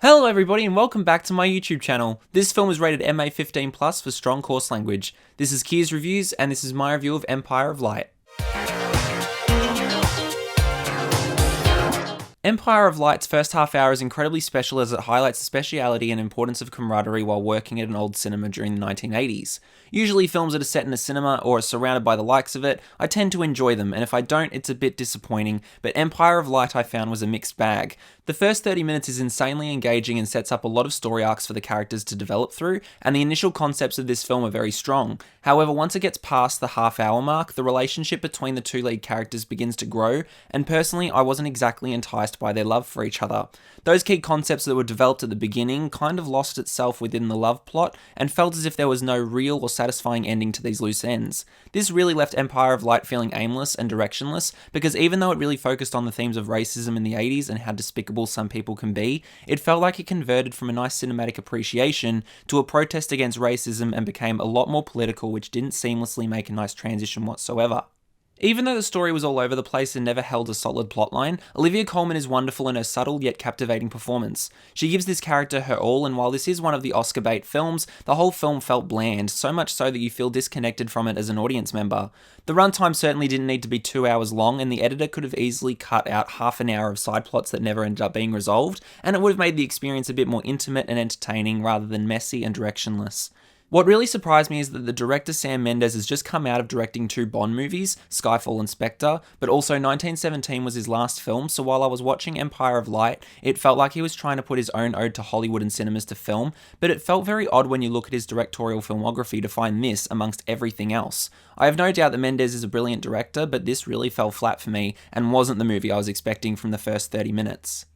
Hello everybody and welcome back to my YouTube channel. This film is rated MA 15+ for strong coarse language. This is Kier's Reviews and this is my review of Empire of Light. Empire of Light's first half hour is incredibly special as it highlights the speciality and importance of camaraderie while working at an old cinema during the 1980s. Usually films that are set in a cinema or are surrounded by the likes of it, I tend to enjoy them, and if I don't, it's a bit disappointing, but Empire of Light I found was a mixed bag. The first 30 minutes is insanely engaging and sets up a lot of story arcs for the characters to develop through, and the initial concepts of this film are very strong. However, once it gets past the half hour mark, the relationship between the two lead characters begins to grow, and personally I wasn't exactly enticed by their love for each other. Those key concepts that were developed at the beginning kind of lost itself within the love plot, and felt as if there was no real or satisfying ending to these loose ends. This really left Empire of Light feeling aimless and directionless, because even though it really focused on the themes of racism in the 80s and how despicable some people can be, it felt like it converted from a nice cinematic appreciation to a protest against racism and became a lot more political, which didn't seamlessly make a nice transition whatsoever. Even though the story was all over the place and never held a solid plotline, Olivia Colman is wonderful in her subtle yet captivating performance. She gives this character her all, and while this is one of the Oscar bait films, the whole film felt bland, so much so that you feel disconnected from it as an audience member. The runtime certainly didn't need to be 2 hours long, and the editor could have easily cut out half an hour of side plots that never ended up being resolved, and it would have made the experience a bit more intimate and entertaining rather than messy and directionless. What really surprised me is that the director Sam Mendes has just come out of directing 2 Bond movies, Skyfall and Spectre, but also 1917 was his last film, so while I was watching Empire of Light, it felt like he was trying to put his own ode to Hollywood and cinemas to film, but it felt very odd when you look at his directorial filmography to find this amongst everything else. I have no doubt that Mendes is a brilliant director, but this really fell flat for me and wasn't the movie I was expecting from the first 30 minutes.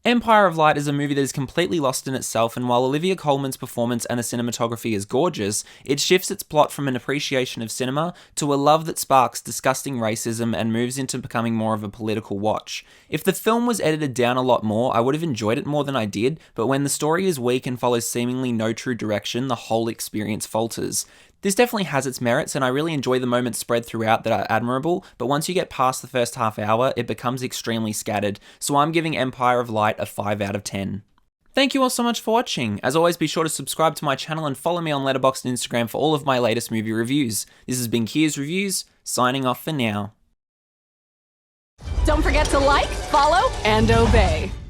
Empire of Light is a movie that is completely lost in itself, and while Olivia Colman's performance and the cinematography is gorgeous, it shifts its plot from an appreciation of cinema to a love that sparks disgusting racism and moves into becoming more of a political watch. If the film was edited down a lot more, I would have enjoyed it more than I did, but when the story is weak and follows seemingly no true direction, the whole experience falters. This definitely has its merits, and I really enjoy the moments spread throughout that are admirable, but once you get past the first half hour, it becomes extremely scattered, so I'm giving Empire of Light a 5 out of 10. Thank you all so much for watching. As always, be sure to subscribe to my channel and follow me on Letterboxd and Instagram for all of my latest movie reviews. This has been Kier's Reviews, signing off for now. Don't forget to like, follow, and obey.